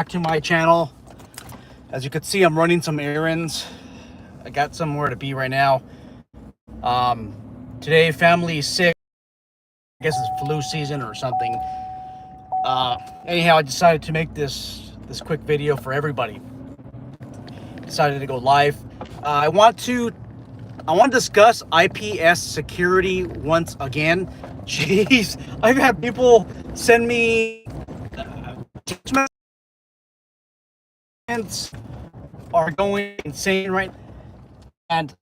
to my channel. As you can see, I'm running some errands. I got somewhere to be right now. Today, family is sick. I guess it's flu season or something. Anyhow, I decided to make this quick video for everybody. Decided to go live. I want to discuss IPS security once again. Jeez, I've had people send me text messages are going insane right now. And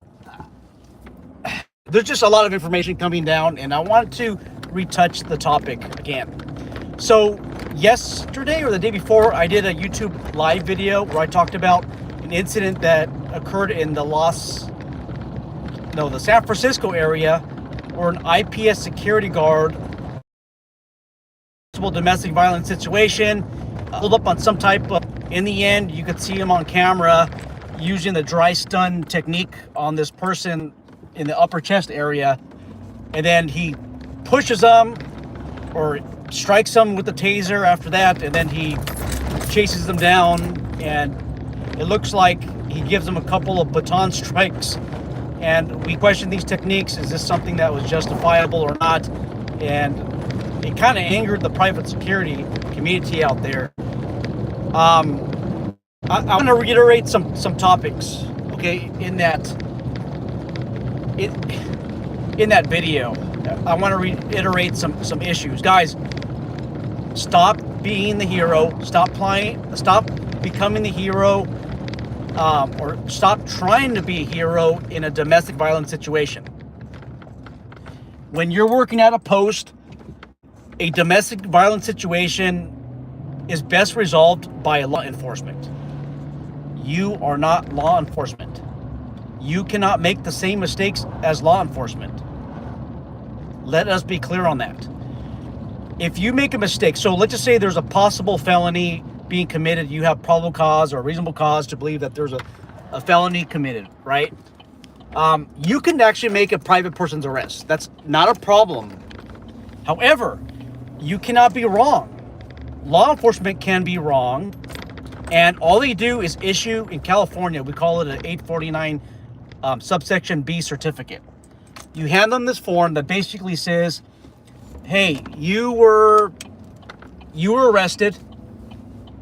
there's just a lot of information coming down, and I want to retouch the topic again. So yesterday or the day before, I did a YouTube live video where I talked about an incident that occurred in the San Francisco area, where an IPS security guard, domestic violence situation, pulled up on some type of, in the end, you could see him on camera using the dry stun technique on this person in the upper chest area, and then he pushes them or strikes them with the taser after that, and then he chases them down, and it looks like he gives them a couple of baton strikes. And we question these techniques. Is this something that was justifiable or not? And it kind of angered the private security community out there. I want to reiterate some topics, okay, in that video. I want to reiterate some issues. Guys, stop being the hero. Stop becoming the hero, or stop trying to be a hero in a domestic violence situation. When you're working at a post, a domestic violence situation is best resolved by law enforcement. You are not law enforcement. You cannot make the same mistakes as law enforcement. Let us be clear on that. If you make a mistake, so let's just say there's a possible felony being committed, you have probable cause or reasonable cause to believe that there's a felony committed, right? You can actually make a private person's arrest. That's not a problem. However, you cannot be wrong. Law enforcement can be wrong, and all they do is issue, in California, we call it an 849 subsection B certificate. You hand them this form that basically says, hey, you were arrested,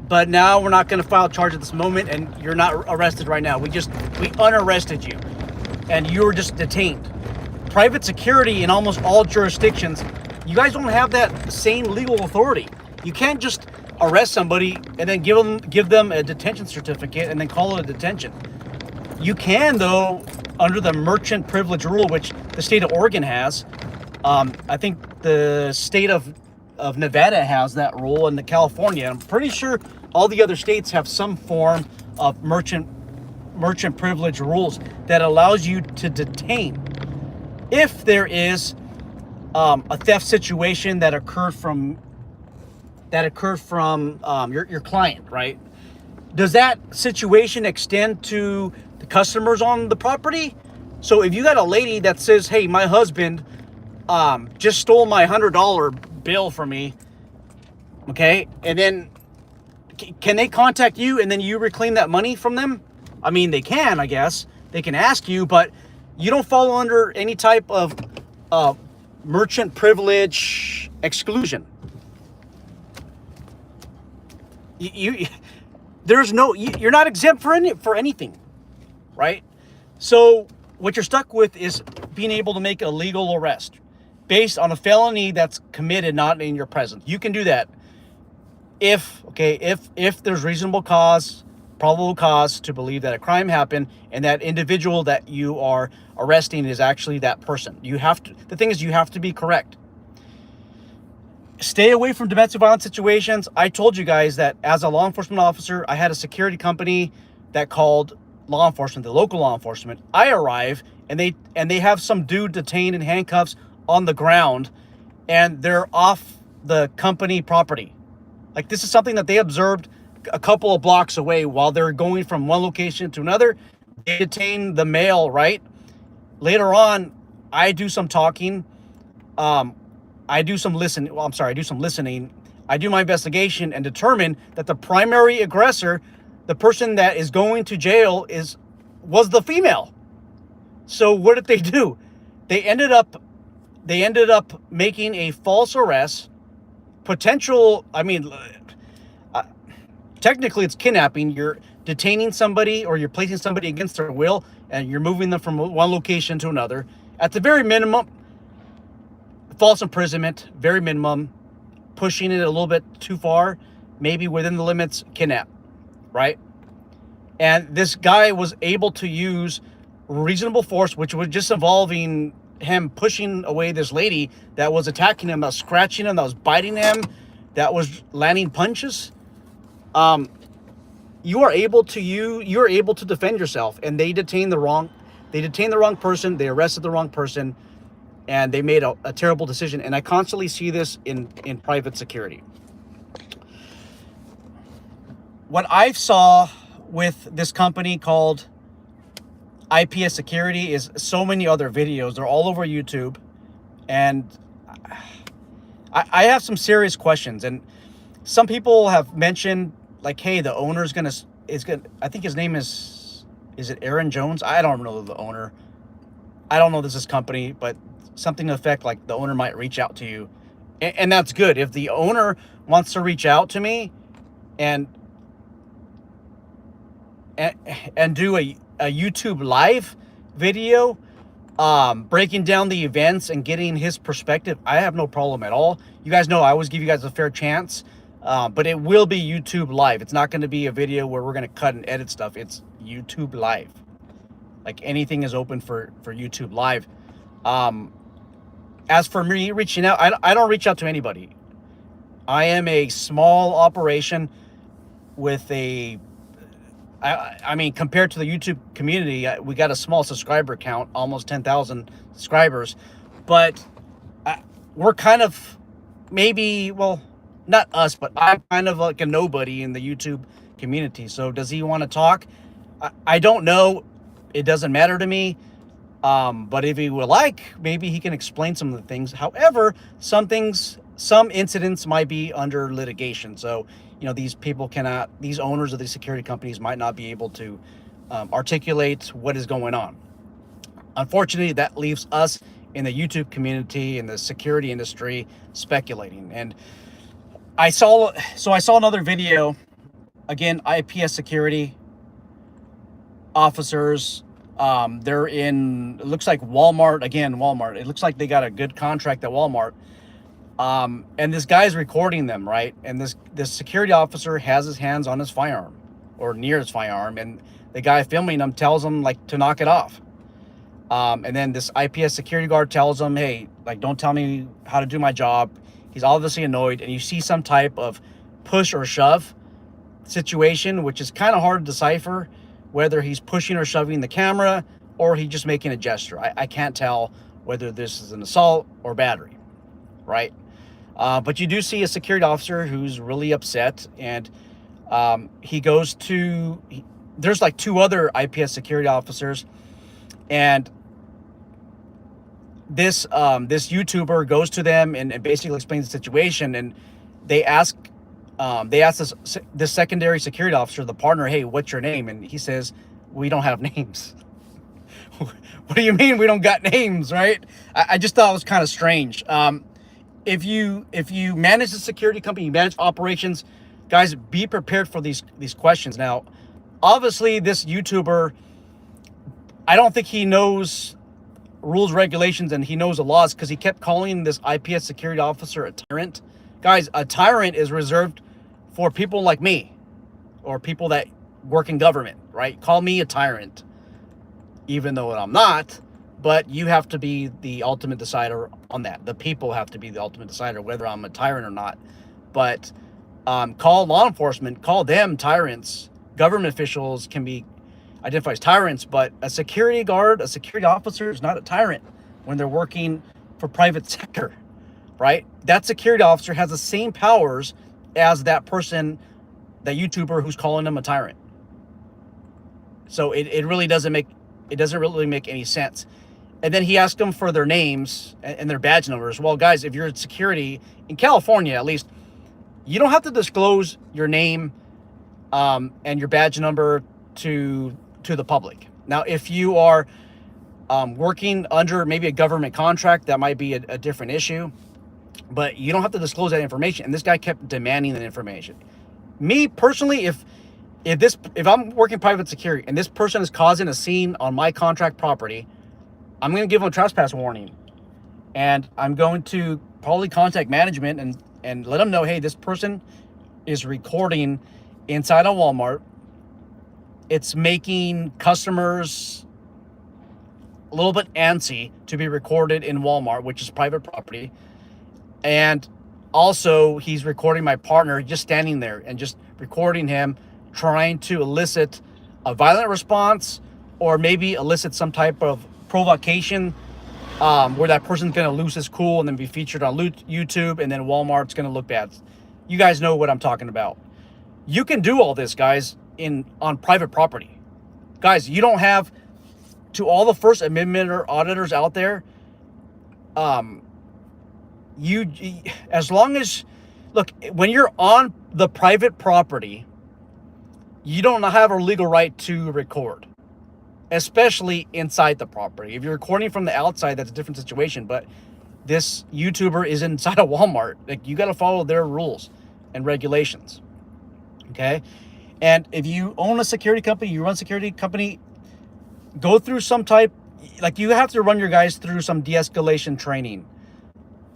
but now we're not going to file a charge at this moment, and you're not arrested right now. We unarrested you, and you were just detained. Private security in almost all jurisdictions, you guys don't have that same legal authority. You can't just arrest somebody and then give them a detention certificate and then call it a detention. You can, though, under the merchant privilege rule, which the state of Oregon has. I think the state of Nevada has that rule, and the California. I'm pretty sure all the other states have some form of merchant privilege rules that allows you to detain if there is a theft situation that occurred from your client, right? Does that situation extend to the customers on the property? So if you got a lady that says, hey, my husband just stole my $100 bill from me, okay, and then can they contact you and then you reclaim that money from them? I mean, they can, I guess. They can ask you, but you don't fall under any type of merchant privilege exclusion. You're not exempt for anything, right? So what you're stuck with is being able to make a legal arrest based on a felony that's committed not in your presence. You can do that if there's reasonable cause, probable cause to believe that a crime happened and that individual that you are arresting is actually that person. The thing is, you have to be correct. Stay away from domestic violence situations. I told you guys that as a law enforcement officer, I had a security company that called law enforcement, the local law enforcement. I arrive and they have some dude detained in handcuffs on the ground, and they're off the company property. Like, this is something that they observed a couple of blocks away while they're going from one location to another. They detain the male, right? Later on, I do some talking. I do some listening. I do my investigation and determine that the primary aggressor, the person that is going to jail, was the female. So what did they do? They ended up making a false arrest, technically it's kidnapping. You're detaining somebody or you're placing somebody against their will and you're moving them from one location to another. At the very minimum, false imprisonment, very minimum, pushing it a little bit too far, maybe within the limits, kidnap, right? And this guy was able to use reasonable force, which was just involving him pushing away this lady that was attacking him, that was scratching him, that was biting him, that was landing punches. You are able to defend yourself, and they detained the wrong person, they arrested the wrong person, and they made a terrible decision. And I constantly see this in private security. What I saw with this company called IPS Security is so many other videos. They're all over YouTube, and I have some serious questions. And some people have mentioned, like, hey, the owner's gonna I think his name is it Aaron Jones? I don't know the owner. I don't know this company, but something to the effect like the owner might reach out to you, and that's good. If the owner wants to reach out to me and do a YouTube live video, breaking down the events and getting his perspective, I have no problem at all. You guys know I always give you guys a fair chance, but it will be YouTube live. It's not going to be a video where we're going to cut and edit stuff. It's YouTube live. Like, anything is open for YouTube live. As for me reaching out, I don't reach out to anybody. I am a small operation with I mean, compared to the YouTube community, we got a small subscriber count, almost 10,000 subscribers, but we're kind of, maybe, well, not us, but I'm kind of like a nobody in the YouTube community. So does he want to talk? I don't know. It doesn't matter to me. But if he would like, maybe he can explain some of the things. However, some incidents might be under litigation. So, these owners of these security companies might not be able to articulate what is going on. Unfortunately, that leaves us in the YouTube community, in the security industry, speculating. And I saw another video, again, IPS Security officers. They're in, it looks like Walmart. It looks like they got a good contract at Walmart. And this guy's recording them, right? And this security officer has his hands on his firearm, or near his firearm, and the guy filming him tells him, like, to knock it off. And then this IPS security guard tells him, hey, like, don't tell me how to do my job. He's obviously annoyed, and you see some type of push or shove situation, which is kind of hard to decipher whether he's pushing or shoving the camera or he's just making a gesture. I can't tell whether this is an assault or battery, right? But you do see a security officer who's really upset, and he goes to, there's like two other IPS security officers, and this YouTuber goes to them and basically explains the situation, and they ask this secondary security officer, the partner, hey, what's your name? And he says, we don't have names. What do you mean we don't got names, right? I just thought it was kind of strange. If you manage a security company, you manage operations, guys, be prepared for these questions. Now, obviously, this YouTuber, I don't think he knows rules, regulations, and he knows the laws, because he kept calling this IPS security officer a tyrant. Guys, a tyrant is reserved for people like me, or people that work in government, right? Call me a tyrant, even though I'm not, but you have to be the ultimate decider on that. The people have to be the ultimate decider whether I'm a tyrant or not. But call law enforcement, call them tyrants. Government officials can be identified as tyrants, but a security guard, a security officer is not a tyrant when they're working for private sector, right? That security officer has the same powers as that person, that YouTuber who's calling them a tyrant. So it really doesn't make any sense. And then he asked them for their names and their badge numbers. Well, guys, if you're in security in California, at least, You don't have to disclose your name and your badge number to the public. Now, if you are working under maybe a government contract, that might be a different issue. But you don't have to disclose that information. And this guy kept demanding that information. Me personally, if I'm working private security and this person is causing a scene on my contract property, I'm going to give them a trespass warning. And I'm going to probably contact management and let them know, hey, this person is recording inside a Walmart. It's making customers a little bit antsy to be recorded in Walmart, which is private property. And also, he's recording my partner just standing there and just recording him trying to elicit a violent response or maybe elicit some type of provocation where that person's going to lose his cool and then be featured on YouTube, and then Walmart's going to look bad. You guys know what I'm talking about. You can do all this, guys, on private property. Guys, you don't have to all the First Amendment or auditors out there. As long as, look, when you're on the private property, you don't have a legal right to record, especially inside the property. If you're recording from the outside, that's a different situation. But this YouTuber is inside a Walmart. Like, you got to follow their rules and regulations. Okay. And if you own a security company, you run a security company, go through some type, like, you have to run your guys through some de-escalation training.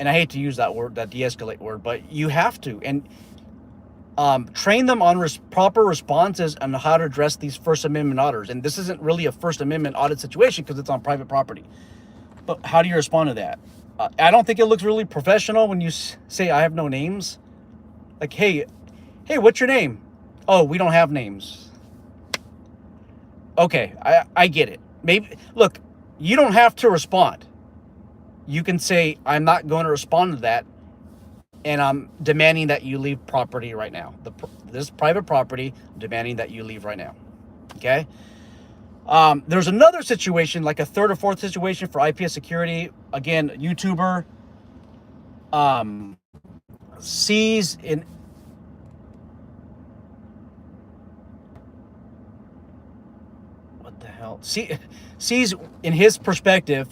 And I hate to use that word, that de-escalate word, but you have to. And train them on proper responses on how to address these First Amendment auditors. And this isn't really a First Amendment audit situation because it's on private property. But how do you respond to that? I don't think it looks really professional when you say, I have no names. Like, hey, what's your name? Oh, we don't have names. Okay, I get it. Maybe, look, you don't have to respond. You can say, I'm not going to respond to that, and I'm demanding that you leave property right now. This private property, I'm demanding that you leave right now. Okay? There's another situation, like a third or fourth situation for IPS Security. Again, YouTuber sees in... What the hell? Sees in his perspective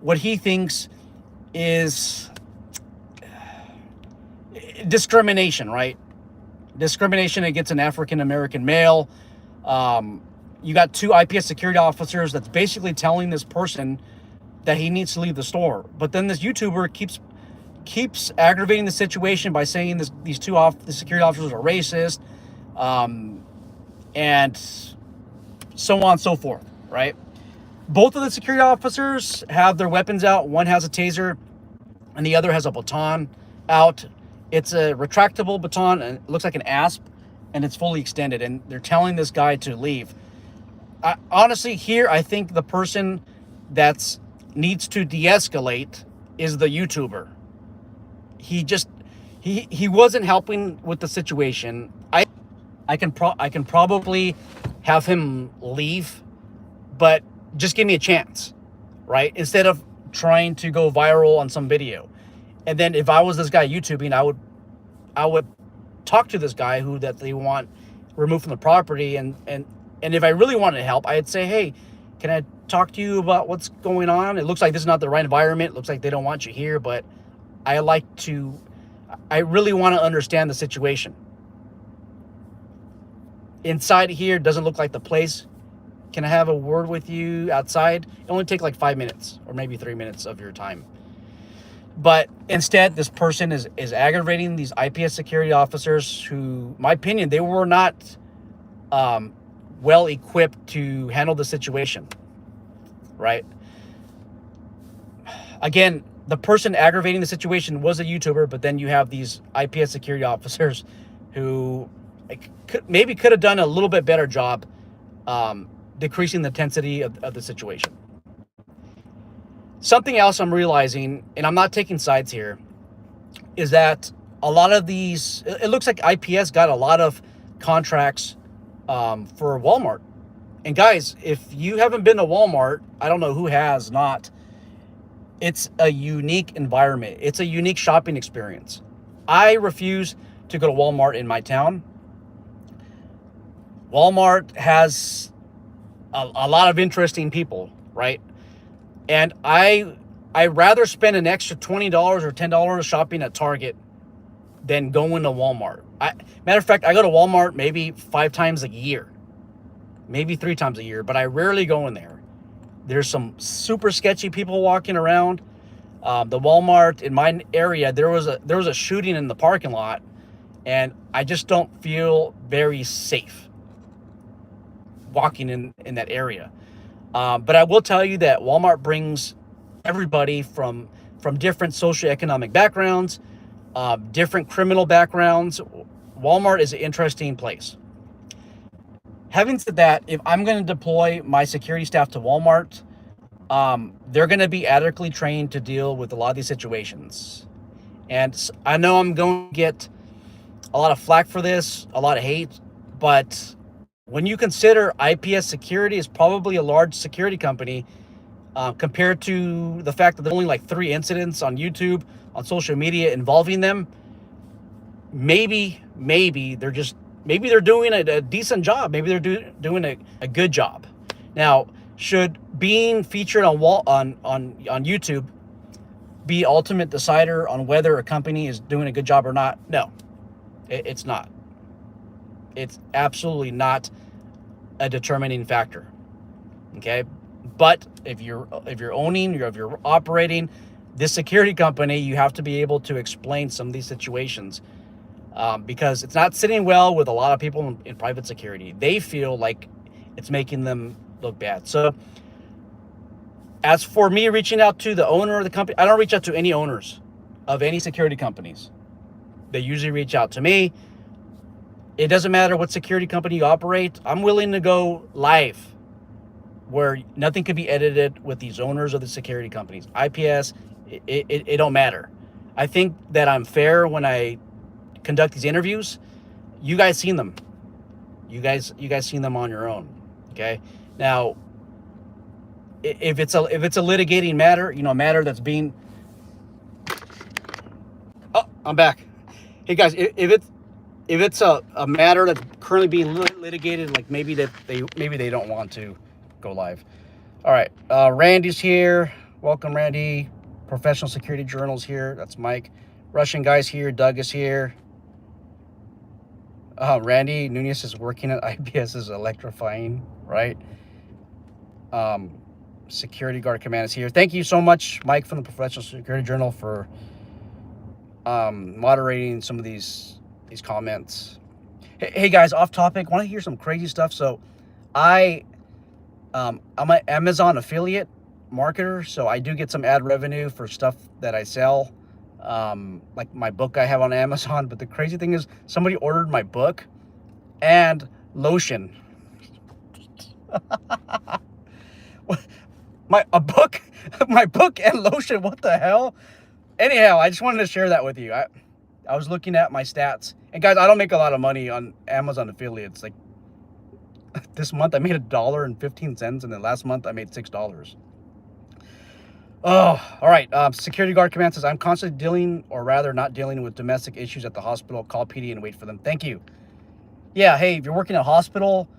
what he thinks is discrimination, right? Discrimination against an African-American male. You got two IPS security officers that's basically telling this person that he needs to leave the store. But then this YouTuber keeps aggravating the situation by saying these the security officers are racist, and so on and so forth, right? Both of the security officers have their weapons out. One has a taser and the other has a baton out. It's a retractable baton and it looks like an asp, and it's fully extended, and they're telling this guy to leave. Honestly, here, I think the person that needs to de-escalate is the YouTuber. He wasn't helping with the situation. I can probably have him leave, but just give me a chance, right? Instead of trying to go viral on some video. And then if I was this guy YouTubing, I would talk to this guy that they want removed from the property, and if I really wanted to help, I'd say, hey, can I talk to you about what's going on? It looks like this is not the right environment. It looks like they don't want you here, but I really want to understand the situation. Inside here doesn't look like the place. Can I have a word with you outside? It only take like 5 minutes or maybe 3 minutes of your time. But instead, this person is aggravating these IPS security officers who, in my opinion, they were not well equipped to handle the situation, right? Again, the person aggravating the situation was a YouTuber, but then you have these IPS security officers who maybe could have done a little bit better job decreasing the intensity of the situation. Something else I'm realizing, and I'm not taking sides here, is that a lot of these, it looks like IPS got a lot of contracts for Walmart. And guys, if you haven't been to Walmart, I don't know who has not. It's a unique environment. It's a unique shopping experience. I refuse to go to Walmart in my town. Walmart has a lot of interesting people, right? And I rather spend an extra $20 or $10 shopping at Target than going to Walmart. Matter of fact, I go to Walmart maybe 5 times a year, maybe 3 times a year, but I rarely go in there. There's some super sketchy people walking around. The Walmart in my area, there was a shooting in the parking lot, and I just don't feel very safe walking in that area. But I will tell you that Walmart brings everybody from different socioeconomic backgrounds, different criminal backgrounds. Walmart is an interesting place. Having said that, if I'm going to deploy my security staff to Walmart, they're going to be adequately trained to deal with a lot of these situations. And I know I'm going to get a lot of flack for this, a lot of hate, but when you consider IPS Security is probably a large security company, compared to the fact that there's only like 3 incidents on YouTube, on social media involving them, maybe they're doing a decent job. Maybe they're doing a good job. Now, should being featured on YouTube be ultimate decider on whether a company is doing a good job or not? No, it's not. It's absolutely not a determining factor. Okay, but if you're operating this security company, you have to be able to explain some of these situations, because it's not sitting well with a lot of people in private security. They feel like it's making them look bad. So as for me reaching out to the owner of the company, I don't reach out to any owners of any security companies. They usually reach out to me. It doesn't matter what security company you operate. I'm willing to go live where nothing could be edited with these owners of the security companies. IPS, it don't matter. I think that I'm fair when I conduct these interviews. You guys seen them. You guys seen them on your own. Okay. Now, if it's a litigating matter, a matter that's being. Oh, I'm back. Hey guys, if it's a matter that's currently being litigated, like maybe they don't want to go live. All right, Randy's here. Welcome, Randy. Professional Security Journals here. That's Mike. Russian guys here. Doug is here. Randy Nunez is working at IPS is electrifying, right? Security Guard Command is here. Thank you so much, Mike, from the Professional Security Journal, for moderating some of these comments. Hey guys, off topic. Want to hear some crazy stuff? So, I'm an Amazon affiliate marketer, so I do get some ad revenue for stuff that I sell, like my book I have on Amazon. But the crazy thing is, somebody ordered my book and lotion. my book and lotion. What the hell? Anyhow, I just wanted to share that with you. I was looking at my stats, and guys, I don't make a lot of money on Amazon affiliates. Like this month, I made $1.15, and then last month I made $6. Oh, all right. Security Guard Command says, I'm constantly dealing, or rather not dealing with domestic issues at the hospital. Call PD and wait for them. Thank you. Yeah, hey, if you're working at a hospital,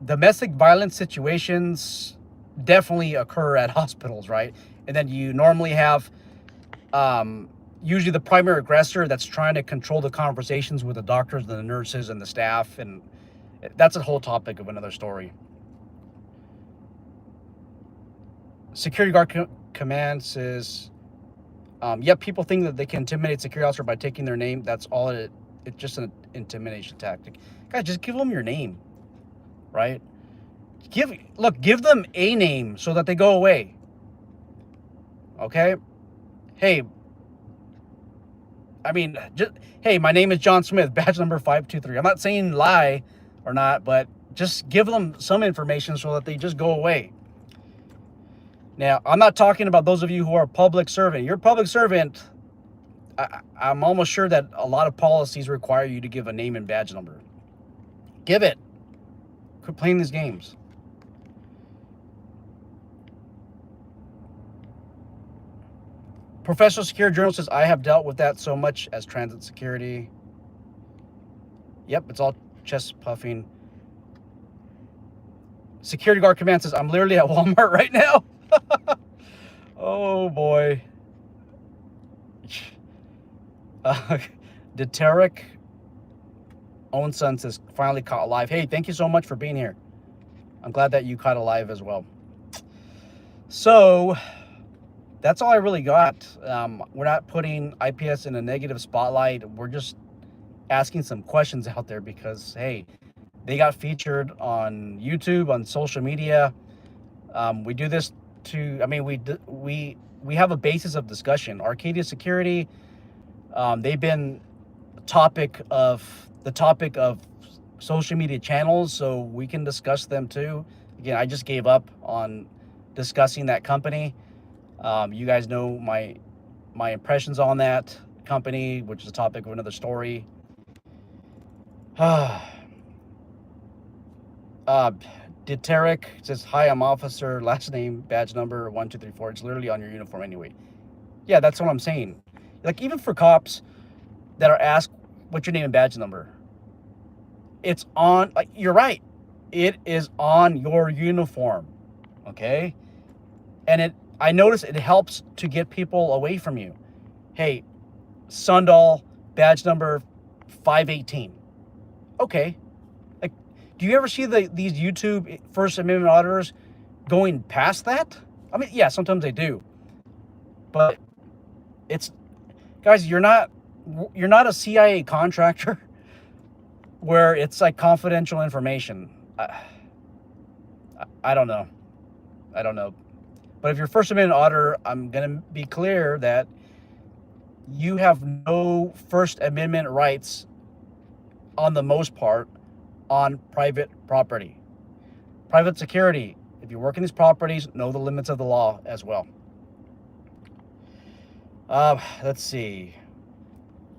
domestic violence situations definitely occur at hospitals, right? And then you normally have usually the primary aggressor that's trying to control the conversations with the doctors and the nurses and the staff, and that's a whole topic of another story. Security Guard Command says, yep, people think that they can intimidate security officer by taking their name. That's all it's just an intimidation tactic. Guys, just give them your name, right? Give them a name so that they go away. Okay? Hey, hey, my name is John Smith, badge number 523. I'm not saying lie or not, but just give them some information so that they just go away. Now, I'm not talking about those of you who are public servant. You're a public servant. I'm almost sure that a lot of policies require you to give a name and badge number. Give it. Quit playing these games. Professional security journalist says, I have dealt with that so much as transit security. Yep, it's all chest puffing. Security guard command says, I'm literally at Walmart right now. Oh boy. Deteric own son says, finally caught alive. Hey, thank you so much for being here. I'm glad that you caught alive as well. So that's all I really got. We're not putting IPS in a negative spotlight. We're just asking some questions out there because, hey, they got featured on YouTube, on social media. We do this to, I mean, we have a basis of discussion. Arcadia Security, they've been the topic of social media channels, so we can discuss them too. Again, I just gave up on discussing that company. You guys know my impressions on that company, which is a topic of another story. Deteric says, hi, I'm officer, last name, badge number, 1234. It's literally on your uniform anyway. Yeah, that's what I'm saying. Like, even for cops that are asked, what's your name and badge number? It's on, like, you're right. It is on your uniform, okay? And I notice it helps to get people away from you. Hey, Sundal, badge number 518. Okay. Like, do you ever see these YouTube First Amendment auditors going past that? I mean, yeah, sometimes they do. But it's, guys, you're not a CIA contractor where it's like confidential information. I don't know. I don't know. But if you're First Amendment auditor, I'm going to be clear that you have no First Amendment rights on the most part on private property. Private security, if you work in these properties, know the limits of the law as well. Let's see.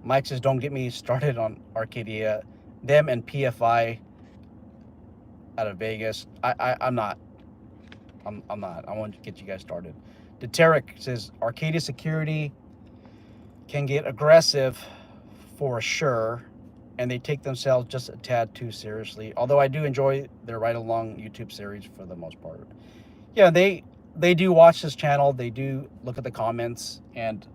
Mike says, don't get me started on Arcadia. Them and PFI out of Vegas. I'm not. I'm not. I want to get you guys started. Deteric says, Arcadia Security can get aggressive for sure, and they take themselves just a tad too seriously. Although I do enjoy their ride-along YouTube series for the most part. Yeah, they do watch this channel. They do look at the comments. And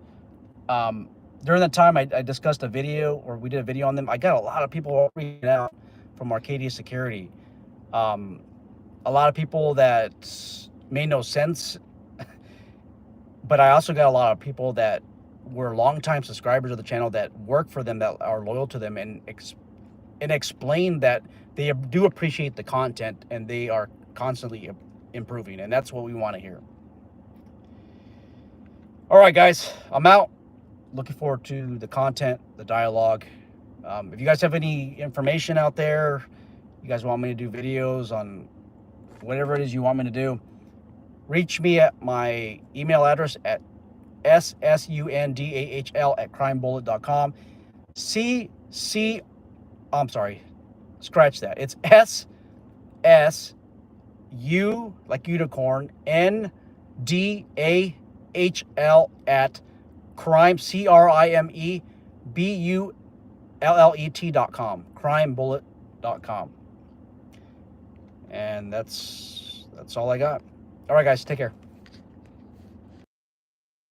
during that time, I discussed a video, or we did a video on them. I got a lot of people reaching out from Arcadia Security. A lot of people that made no sense. But I also got a lot of people that were longtime subscribers of the channel that work for them, that are loyal to them, and explain that they do appreciate the content and they are constantly improving, and that's what we want to hear. All right, guys, I'm out. Looking forward to the content, the dialogue. If you guys have any information out there, you guys want me to do videos on whatever it is you want me to do, reach me at my email address at ssundahl@crimebullet.com. I'm sorry, scratch that. It's SSU, like unicorn, NDAHL at crime, CRIMEBULLET.com, crimebullet.com. And that's all I got. All right, guys, take care.